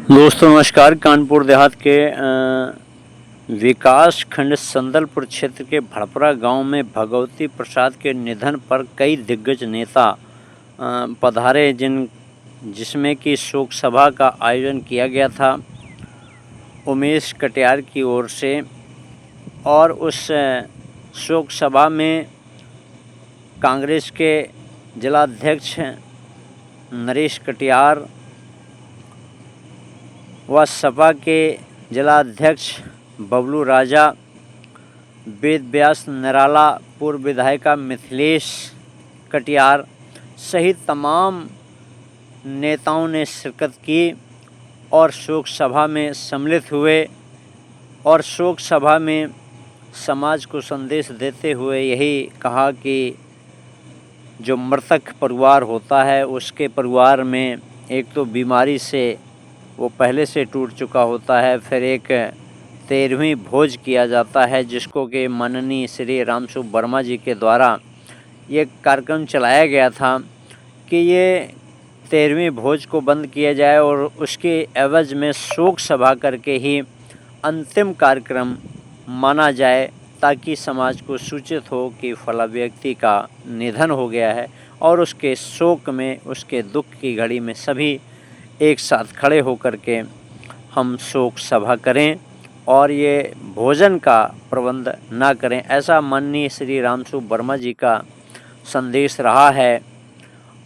दोस्तों नमस्कार। कानपुर देहात के विकास खंड संदलपुर क्षेत्र के भड़परा गांव में भगवती प्रसाद के निधन पर कई दिग्गज नेता पधारे, जिसमें कि शोक सभा का आयोजन किया गया था उमेश कटियार की ओर से। और उस शोक सभा में कांग्रेस के जिलाध्यक्ष नरेश कटियार व सपा के जिलाध्यक्ष बबलू राजा, वेद व्यास निराला, पूर्व विधायिका मिथिलेश कटियार सहित तमाम नेताओं ने शिरकत की और शोक सभा में सम्मिलित हुए। और शोक सभा में समाज को संदेश देते हुए यही कहा कि जो मृतक परिवार होता है उसके परिवार में एक तो बीमारी से वो पहले से टूट चुका होता है, फिर एक 13वीं भोज किया जाता है जिसको कि माननीय श्री रामस्वरूप वर्मा जी के द्वारा ये कार्यक्रम चलाया गया था कि ये 13वीं भोज को बंद किया जाए और उसके एवज में शोक सभा करके ही अंतिम कार्यक्रम माना जाए, ताकि समाज को सूचित हो कि फला व्यक्ति का निधन हो गया है और उसके शोक में, उसके दुख की घड़ी में सभी एक साथ खड़े होकर के हम शोक सभा करें और ये भोजन का प्रबंध ना करें। ऐसा माननीय श्री रामस्वरूप वर्मा जी का संदेश रहा है।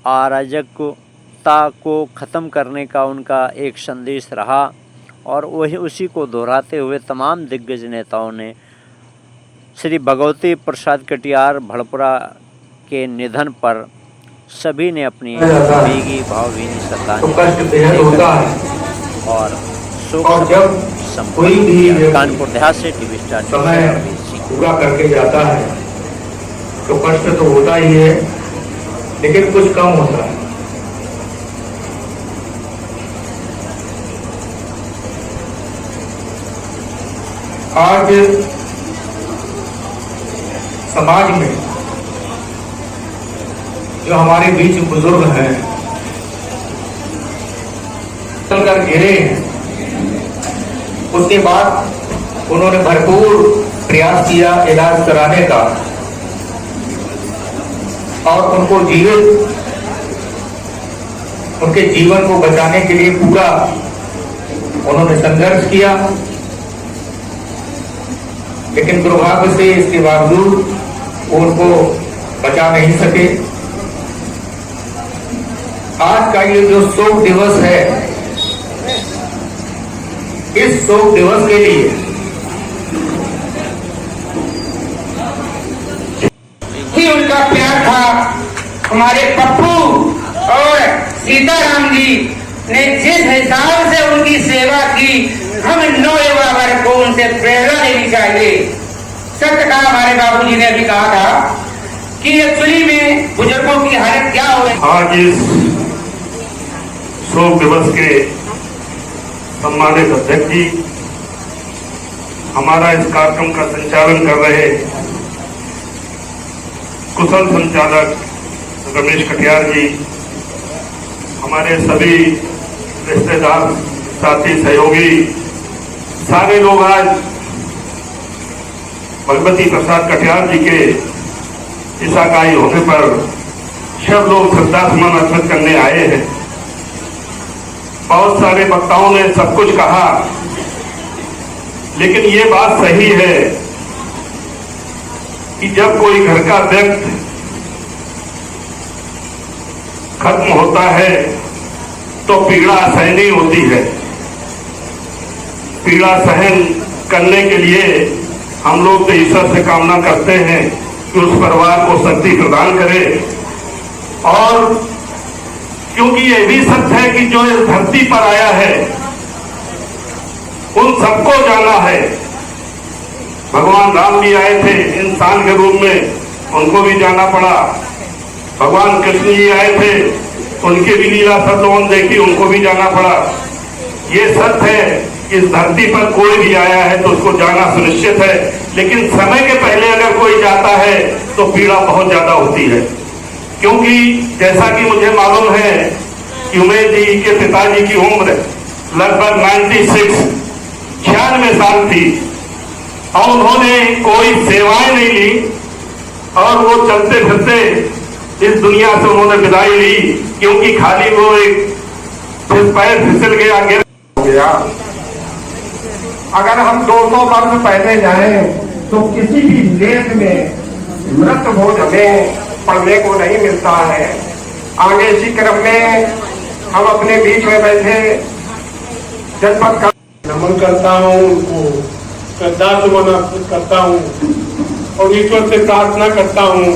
अराजकता को ख़त्म करने का उनका एक संदेश रहा और वही उसी को दोहराते हुए तमाम दिग्गज नेताओं ने श्री भगवती प्रसाद कटियार भड़परा के निधन पर सभी ने अपनी भीगी भावभीनी श्रद्धांजलि और शोक कोई भी कानपुर देहात से टीवी स्टार समय पूरा करके जाता है तो कष्ट तो होता ही है, लेकिन कुछ कम होता है। आज समाज में जो हमारे बीच बुजुर्ग हैं चलकर गिरे हैं, उसके बाद उन्होंने भरपूर प्रयास किया इलाज कराने का और उनको उनके जीवन को बचाने के लिए पूरा उन्होंने संघर्ष किया, लेकिन दुर्भाग्य से इसके बावजूद उनको बचा नहीं सके। आज का ये जो शोक दिवस है, इस शोक दिवस के लिए ही उनका प्यार था। हमारे पप्पू और सीताराम जी ने जिस हिसाब से उनकी सेवा की, हम नौयुवा वर्ग को उनसे प्रेरणा लेनी चाहिए। सत्य कहा हमारे बाबूजी ने भी कहा था कि एक्चुअली में बुजुर्गों की हालत क्या हो। आज इस शोक दिवस के सम्मानित अध्यक्ष जी, हमारा इस कार्यक्रम का संचालन कर रहे कुशल संचालक रमेश कटियार जी, हमारे सभी रिश्तेदार, साथी, सहयोगी, सारे लोग आज भगवती प्रसाद कटियार जी के इस आगाही होने पर सब लोग श्रद्धासुमन अर्पित करने आए हैं। बहुत सारे वक्ताओं ने सब कुछ कहा, लेकिन ये बात सही है कि जब कोई घर का व्यक्ति खत्म होता है तो पीड़ा सहनी होती है। पीड़ा सहन करने के लिए हम लोग तो ईश्वर से कामना करते हैं कि उस परिवार को शक्ति प्रदान करे। और क्योंकि ये भी सत्य है कि जो इस धरती पर आया है उन सबको जाना है। भगवान राम भी आए थे इंसान के रूप में, उनको भी जाना पड़ा। भगवान कृष्ण जी आए थे, उनकी भी लीला सब लोगों ने देखी, उनको भी जाना पड़ा। ये सत्य है, इस धरती पर कोई भी आया है तो उसको जाना सुनिश्चित है, लेकिन समय के पहले अगर कोई जाता है तो पीड़ा बहुत ज्यादा होती है। क्योंकि जैसा कि मुझे मालूम है कि उमेश जी के पिताजी की उम्र लगभग 96 साल थी और उन्होंने कोई सेवाएं नहीं ली और वो चलते फिरते इस दुनिया से उन्होंने विदाई ली, क्योंकि खाली वो एक पैर फिसल गया, गिर गया। अगर हम 200 वर्ष पहले जाएं तो किसी भी लेख में मृत भोज हमें पढ़ने को नहीं मिलता है। आगे इसी क्रम में हम अपने बीच में बैठे जनपद का नमन करता हूँ, उनको श्रद्धा सुमन अर्पित करता हूँ और ईश्वर से प्रार्थना करता हूँ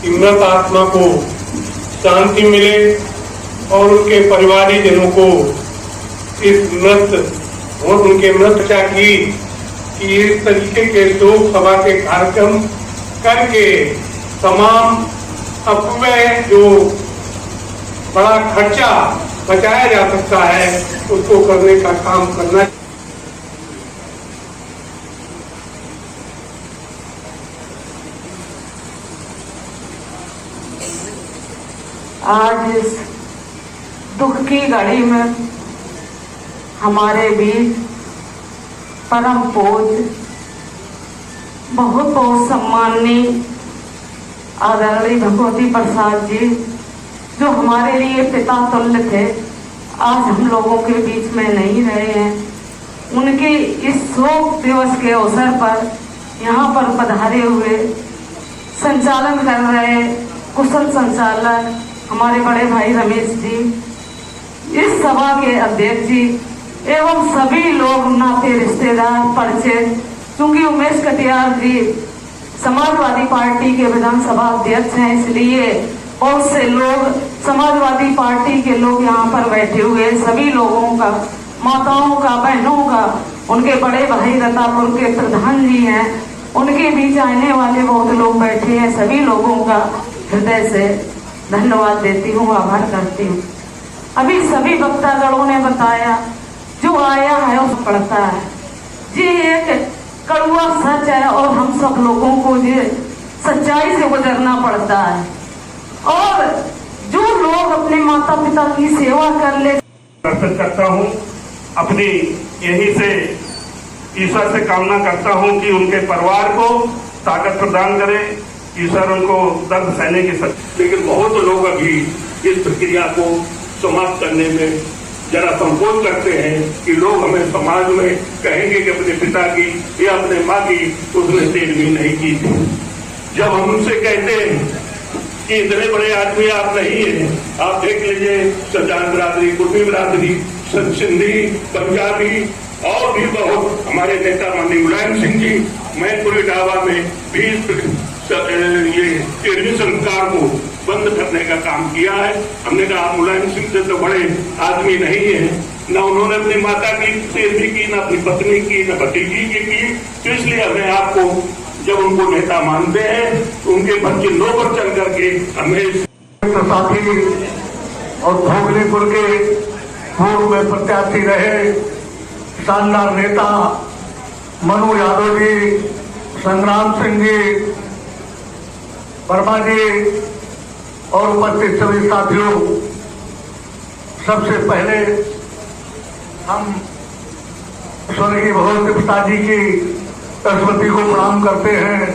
कि मृत आत्मा को शांति मिले और उनके परिवारीजनों को इस उनके मृत की कि इस तरीके के शोक सभा के कार्यक्रम करके तमाम अफवाह जो बड़ा खर्चा बचाया जा सकता है उसको करने का काम करना। आज इस दुख की घड़ी में हमारे बीच परम पूज्य बहुत बहुत सम्माननीय आदरणीय भगवती प्रसाद जी, जो हमारे लिए पिता तुल्य थे, आज हम लोगों के बीच में नहीं रहे हैं। उनके इस शोक दिवस के अवसर पर यहाँ पर पधारे हुए संचालन कर रहे कुशल संचालक हमारे बड़े भाई रमेश जी, इस सभा के अध्यक्ष जी एवं सभी लोग नाते रिश्तेदार परिचित, क्योंकि उमेश कटियार जी समाजवादी पार्टी के विधानसभा अध्यक्ष हैं, इसलिए बहुत से लोग समाजवादी पार्टी के लोग यहाँ पर बैठे हुए, सभी लोगों का, माताओं का, बहनों का, उनके बड़े भाई रतापुर के प्रधान जी हैं, उनके बीच आने वाले बहुत लोग बैठे हैं, सभी लोगों का हृदय से धन्यवाद देती हूँ, आभार करती हूँ। अभी सभी वक्तागणों ने बताया, जो आया है उस पढ़ता है, ये एक कड़वा सच है और हम सब लोगों को ये सच्चाई से गुजरना पड़ता है। और जो लोग अपने माता पिता की सेवा कर ले, अर्पित करता हूँ अपनी, यहीं से ईश्वर से कामना करता हूँ कि उनके परिवार को ताकत प्रदान करे, ईश्वर उनको दर्द सहने की शक्ति। लेकिन बहुत लोग अभी इस प्रक्रिया को समाप्त करने में जरा संकोच करते हैं कि लोग हमें समाज में कहेंगे कि अपने पिता की या अपने माँ की उसने तेरहवीं नहीं की थी। जब हम उनसे कहते हैं कि इतने बड़े आदमी आप नहीं है, आप देख लीजिए सजान बिरादरी, कुर्मी बिरादरी, सिंधी, पंजाबी और भी बहुत हमारे नेता माननीय मुलायम सिंह जी मैनपुरी डाबा में भी ये 13वीं संस्कार को बंद करने का काम किया है। हमने कहा आप मुलायम सिंह से तो बड़े आदमी नहीं है, न उन्होंने अपनी माता की 13वीं की, न अपनी पत्नी की, न भतीजी की, तो इसलिए हमें आपको जब उनको नेता मानते हैं तो उनके बच्चे पर चल करके हमें साथी और भोगलीपुर के पूर्व में प्रत्याशी रहे शानदार नेता मनु यादव जी, संग्राम सिंह जी, वर्मा जी और उपस्थित सभी साथियों, सबसे पहले हम स्वर्गीय भगवती पिताजी की स्मृति को प्रणाम करते हैं।